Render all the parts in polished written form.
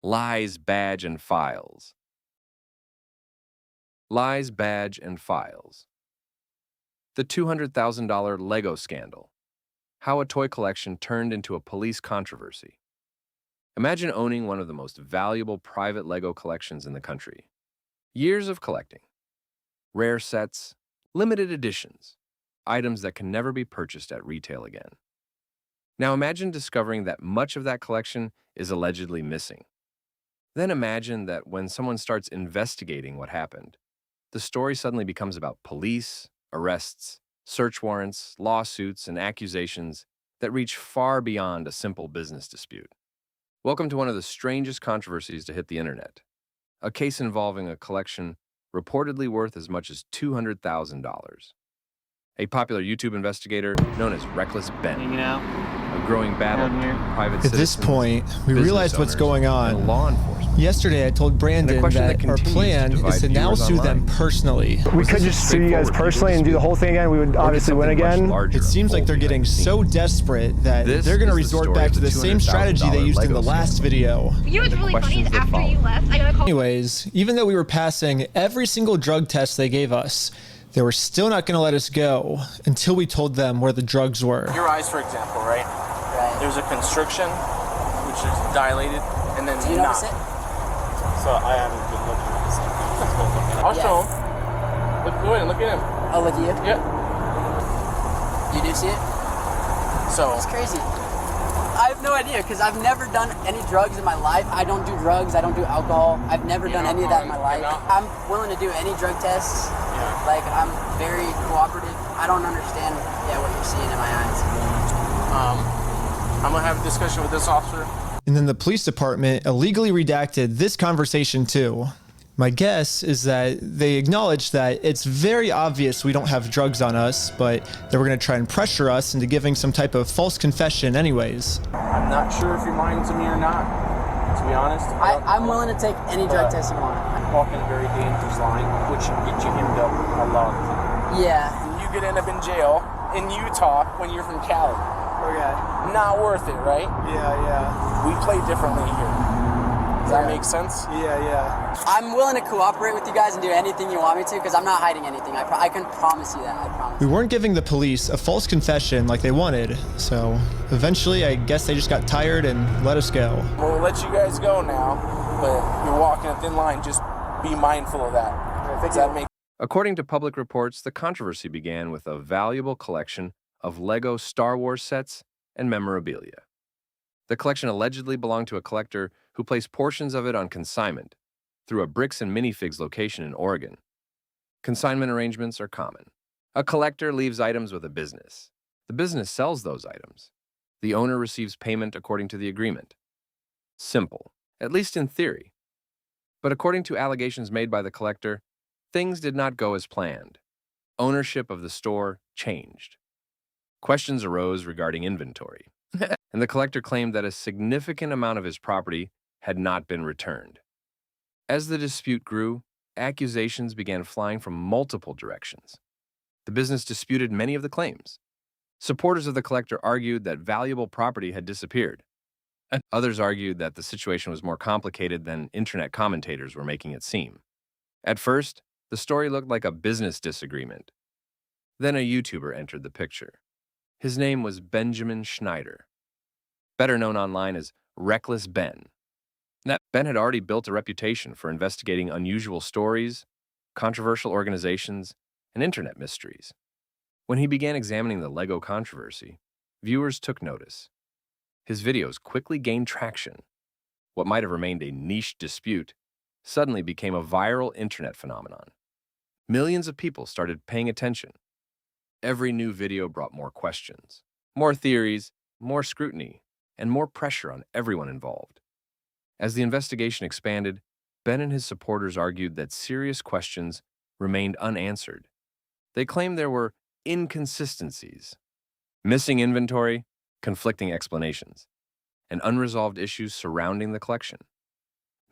Lies, Badge, and Files. Lies, Badge, and Files. The $200,000 Lego scandal. How a toy collection turned into a police controversy. Imagine owning one of the most valuable private Lego collections in the country. Years of collecting. Rare sets, limited editions, items that can never be purchased at retail again. Now imagine discovering that much of that collection is allegedly missing. Then imagine that when someone starts investigating what happened, the story suddenly becomes about police, arrests, search warrants, lawsuits, and accusations that reach far beyond a simple business dispute. Welcome to one of the strangest controversies to hit the internet, a case involving a collection reportedly worth as much as $200,000. A popular YouTube investigator known as Reckless Ben, hanging out. a growing battle between private At citizens, this point, we business realized what's owners, going and on. law enforcement. Yesterday, I told Brandon question that that our continues to plan divide is to now viewers sue them online. personally. We could just sue you guys personally and do the whole thing again. We would obviously win again. It seems like they're getting so desperate that This they're going to is the resort story back of to the the same strategy they $200,000 used in the Lego last scandal. video. You know what's really funny is questions that after you follow. left, I got a call. Anyways, even though we were passing every single drug test they gave us, they were still not going to let us go until we told them where the drugs were. Your eyes, for example, right? Right. There's a constriction, which is dilated, and then Do you not. notice it? So I haven't been looking at the same thing. I'll show him. Look, go ahead and look at him. Oh, look at you? Yeah. You do see it? So It's crazy. I have no idea because I've never done any drugs in my life. I don't do drugs. I don't do alcohol. I've never done any of that in my life. I'm willing to do any drug tests. yeah. Like, I'm very cooperative. I don't understand, what you're seeing in my eyes. I'm gonna have a discussion with this officer. And then the police department illegally redacted this conversation too. My guess is that they acknowledged that it's very obvious we don't have drugs on us, but they were going to try and pressure us into giving some type of false confession anyways. I'm not sure if you're lying to me or not. To be honest, I'm willing to take any drug test you want. walking a very dangerous line, which can get you hemmed up a lot of time. Yeah. You could end up in jail in Utah when you're from Cali. Okay. Not worth it, right? Yeah. We play differently here. Does that make sense? Yeah. I'm willing to cooperate with you guys and do anything you want me to because I'm not hiding anything. I can promise you that. I promise. We weren't giving the police a false confession like they wanted, so eventually I guess they just got tired and let us go. We'll let you guys go now, but you're walking a thin line. Just be mindful of that. Does that make According to public reports, the controversy began with a valuable collection of Lego Star Wars sets and memorabilia. The collection allegedly belonged to a collector who placed portions of it on consignment through a Bricks and Minifigs location in Oregon. Consignment arrangements are common. A collector leaves items with a business. The business sells those items. The owner receives payment according to the agreement. Simple, at least in theory. But according to allegations made by the collector, things did not go as planned. Ownership of the store changed. Questions arose regarding inventory, and the collector claimed that a significant amount of his property had not been returned. As the dispute grew, accusations began flying from multiple directions. The business disputed many of the claims. Supporters of the collector argued that valuable property had disappeared. Others argued that the situation was more complicated than internet commentators were making it seem. At first, the story looked like a business disagreement. Then a YouTuber entered the picture. His name was Benjamin Schneider, better known online as Reckless Ben. Ben had already built a reputation for investigating unusual stories, controversial organizations, and internet mysteries. When he began examining the Lego controversy, viewers took notice. His videos quickly gained traction. What might have remained a niche dispute suddenly became a viral internet phenomenon. Millions of people started paying attention. Every new video brought more questions, more theories, more scrutiny, and more pressure on everyone involved. As the investigation expanded, Ben and his supporters argued that serious questions remained unanswered. They claimed there were inconsistencies, missing inventory, conflicting explanations, and unresolved issues surrounding the collection.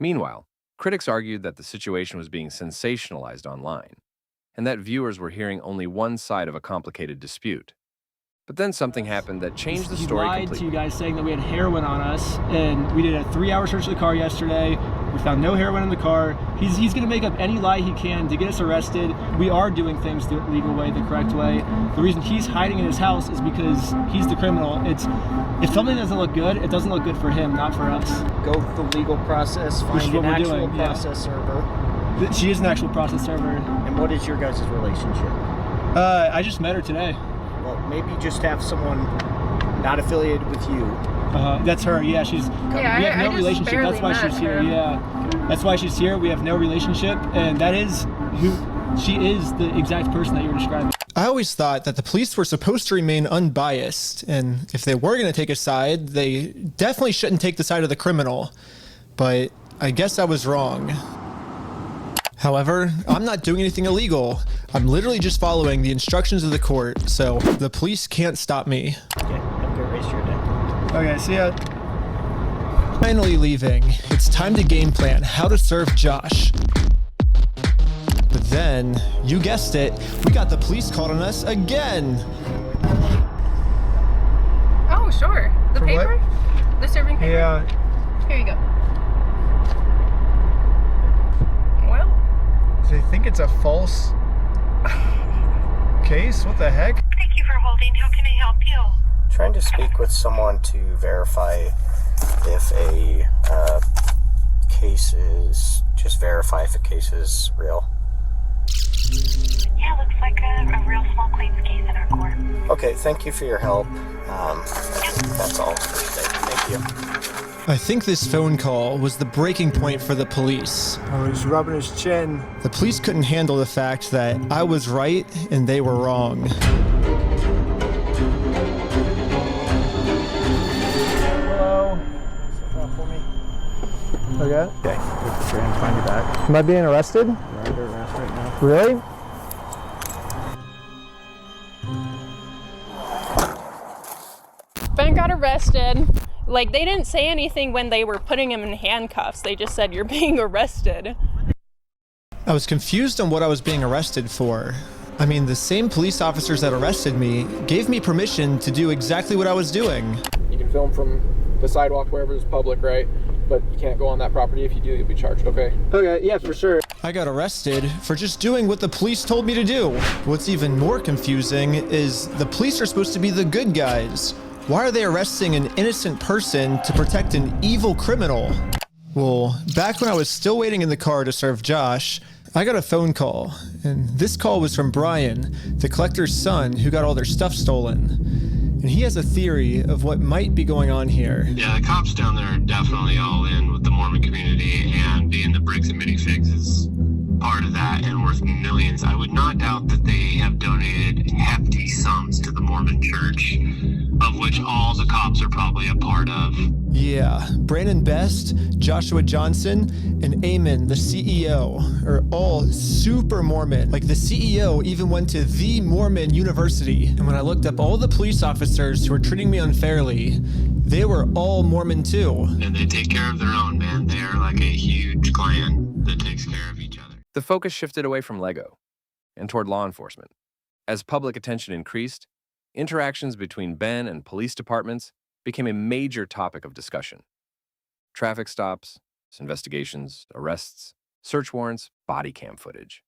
Meanwhile, critics argued that the situation was being sensationalized online, and that viewers were hearing only one side of a complicated dispute. But then something happened that changed the He story lied to completely. you guys saying that we had heroin on us, and we did a 3-hour search of the car yesterday. We found no heroin in the car. He's going to make up any lie he can to get us arrested. We are doing things the legal way, the correct way. The reason he's hiding in his house is because he's the criminal. If something doesn't look good, it doesn't look good for him, not for us. Go the legal process, Which is find what an we're actual doing, yeah. process server. She is an actual process server. And what is your guys' relationship? I just met her today. Well, maybe just have someone not affiliated with you. That's her. Yeah, we have no I relationship. That's why she's here. her. Yeah, that's why she's here. We have no relationship, and that is she is the exact person that you were describing. I always thought that the police were supposed to remain unbiased, and if they were going to take a side, they definitely shouldn't take the side of the criminal. But I guess I was wrong. However, I'm not doing anything illegal. I'm literally just following the instructions of the court, so the police can't stop me. Okay, have a good rest of your day. Okay, see ya. Finally leaving, it's time to game plan how to serve Josh. But then, you guessed it, we got the police called on us again. Oh, sure. The For what? paper? The serving paper? Yeah, Here you go. Well, they think it's a false case? What the heck? Thank you for holding. How can I help you? Trying to speak with someone to verify if a case is, just verify if a case is real. Yeah, looks like a real small claims case in our court. Okay, thank you for your help. That's all for today. Thank you. I think this phone call was the breaking point for the police. I was rubbing his chin. The police couldn't handle the fact that I was right and they were wrong. Hello. For me. Okay. Okay, we're trying to find you back. Am I being arrested? You're under arrest right now. Really? Ben got arrested. Like, they didn't say anything when they were putting him in handcuffs. They just said, you're being arrested. I was confused on what I was being arrested for. I mean, the same police officers that arrested me gave me permission to do exactly what I was doing. You can film from the sidewalk wherever is public, right? But you can't go on that property. If you do, you'll be charged, okay? Okay, yeah, for sure. I got arrested for just doing what the police told me to do. What's even more confusing is the police are supposed to be the good guys. Why are they arresting an innocent person to protect an evil criminal? Well, back when I was still waiting in the car to serve Josh, I got a phone call, and this call was from Brian, the collector's son who got all their stuff stolen. And he has a theory of what might be going on here. Yeah, the cops down there are definitely all in with the Mormon community, and being the bricks and minifigs is part of that and worth millions. I would not doubt that they have donated hefty sums to the Mormon church, of which all the cops are probably a part of. Yeah, Brandon Best, Joshua Johnson, and Eamon, the CEO, are all super Mormon. Like, the CEO even went to the Mormon University. And when I looked up all the police officers who were treating me unfairly, they were all Mormon too. And they take care of their own, man. They are like a huge clan that takes care of each other. The focus shifted away from Lego and toward law enforcement. As public attention increased, interactions between Ben and police departments became a major topic of discussion. Traffic stops, investigations, arrests, search warrants, body cam footage.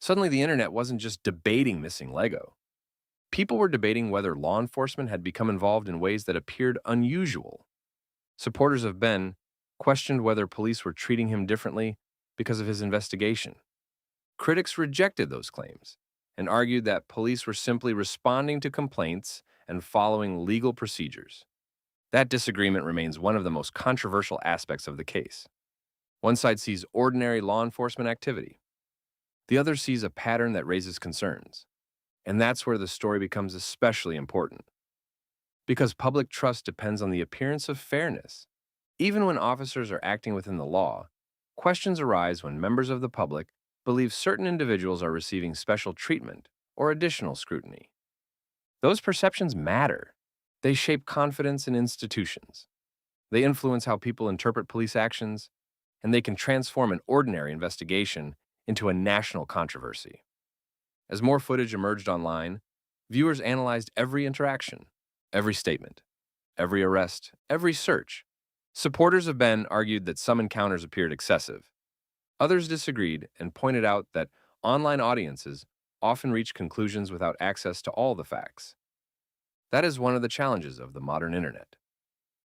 Suddenly, the internet wasn't just debating missing Lego. People were debating whether law enforcement had become involved in ways that appeared unusual. Supporters of Ben questioned whether police were treating him differently because of his investigation. Critics rejected those claims and argued that police were simply responding to complaints and following legal procedures. That disagreement remains one of the most controversial aspects of the case. One side sees ordinary law enforcement activity. The other sees a pattern that raises concerns. And that's where the story becomes especially important. Because public trust depends on the appearance of fairness. Even when officers are acting within the law, questions arise when members of the public believe certain individuals are receiving special treatment or additional scrutiny. Those perceptions matter. They shape confidence in institutions. They influence how people interpret police actions, and they can transform an ordinary investigation into a national controversy. As more footage emerged online, Viewers analyzed every interaction, every statement, every arrest, every search. Supporters of Ben argued that some encounters appeared excessive. Others disagreed and pointed out that online audiences often reach conclusions without access to all the facts. That is one of the challenges of the modern internet.